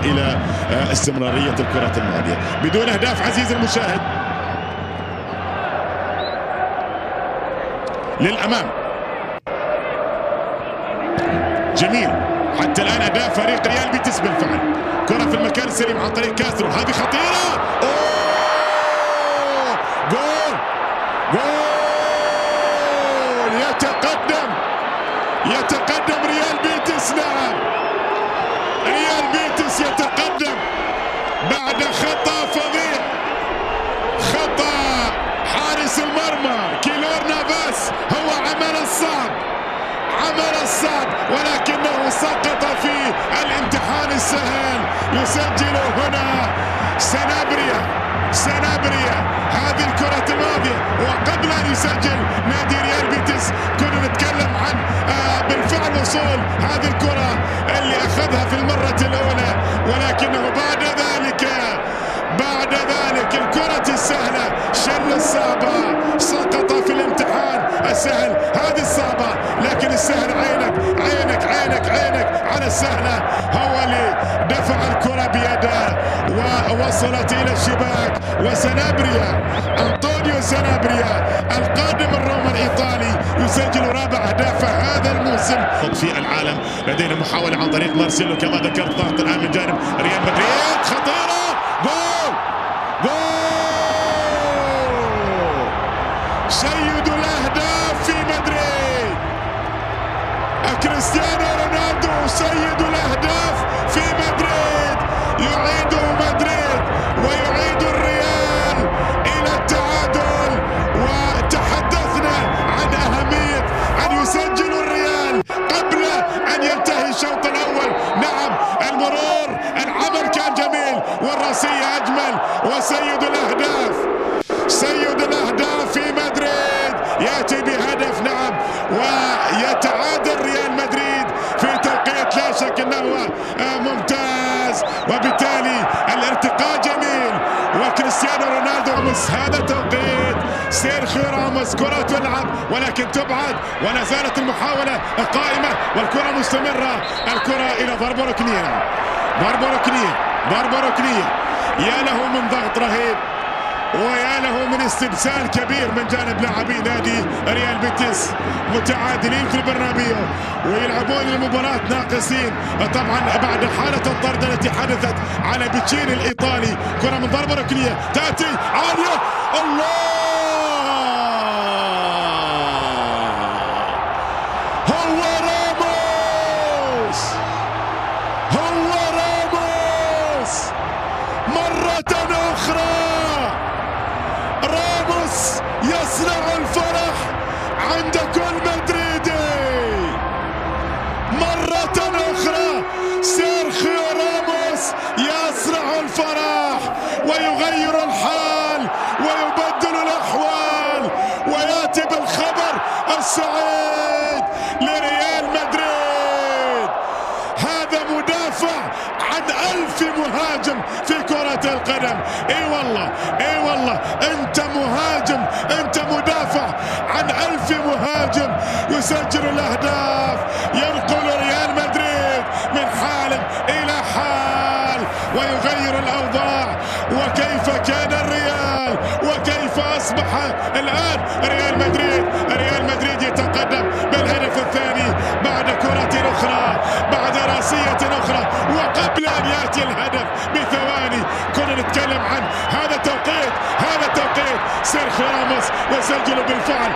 إلى استمرارية الكرة الماضية بدون أهداف. عزيزي المشاهد للأمام، جميل حتى الآن أداء فريق ريال بيتس بالفعل. كرة في المكان السليم عن طريق كاسترو، هذه خطيرة. أوه جول جول، يتقدم ريال بيتس. نعم ريال بيتس يتقدم بعد خطأ فظيع، خطأ حارس المرمى كيلور نافاس. هو عمل الصعب ولكنه سقط في الامتحان السهل. يسجل هنا سنابريا هذه الكرة الماضية، وقبل أن يسجل نادي ريال بيتس كنا نتكلم عن بالفعل وصول هذه الكرة اللي أخذها في المرة الأولى، ولكنه بعد ذلك الكرة السهلة شل الصعبة، سقط في الامتحان السهل. هذه الصعبة لكن السهل عينك على السهلة. هو اللي دفع الكرة بيده ووصلت إلى الشباك، وسنابريا أنطونيو سنابريا القادم الروما الإيطالي يسجل رابع أهدافه هذا الموسم في العالم. لدينا محاولة عن طريق مارسيلو كما ذكرت، ضغط الآن من جانب ريال مدريد، خطيرة، جول سيد الأهداف في مدريد. كريستيانو رونالدو سيد الأهداف في مدريد، يعيده مدريد ويعيد الريال إلى التعادل. وتحدثنا عن أهمية أن يسجل الريال قبل أن ينتهي الشوط الأول. نعم المرور، العمل كان جميل والرأسية أجمل، وسيد الأهداف في مدريد يأتي بهدف. نعم ويتعادل ريال مدريد في توقيت لا شك أنه ممتاز، وبالتالي الارتقاء جميل. وكريستيانو رونالدو هذا توقيت سيرخيو راموس، كرة تلعب ولكن تبعد، ولا زالت المحاولة قائمة والكرة مستمرة. الكرة إلى ضربة ركنية، ضربة ركنية. يا له من ضغط رهيب ويا له من استبسال كبير من جانب لاعبي نادي ريال بيتس، متعادلين في البرنابيو ويلعبون المباراة ناقصين طبعا بعد حالة الطرد التي حدثت على بيتشيني الإيطالي. كرة من ضربة ركنية تأتي عالية، الله، هو راموس مرة أخرى. راموس يصنع الفرح عند كل مدريدي مرة أخرى. سيرخيو راموس يصنع الفرح ويغير الحال ويبدل الأحوال ويأتي بالخبر السعيد لريال مدريد. هذا مدافع عن 1000 مهاجم في كرة القدم. اي والله انت مهاجم، انت مدافع عن 1000 مهاجم يسجل الاهداف، ينقل ريال مدريد من حال الى حال ويغير الاوضاع. وكيف كان الريال وكيف اصبح الان ريال مدريد يتقدم بالهدف الثاني بعد كرة اخرى، بعد راسية اخرى، وقبل ان ياتي الهدف بثواني كنا نتكلم عن هذا التوقيت سيرخيو راموس يسجل بالفعل.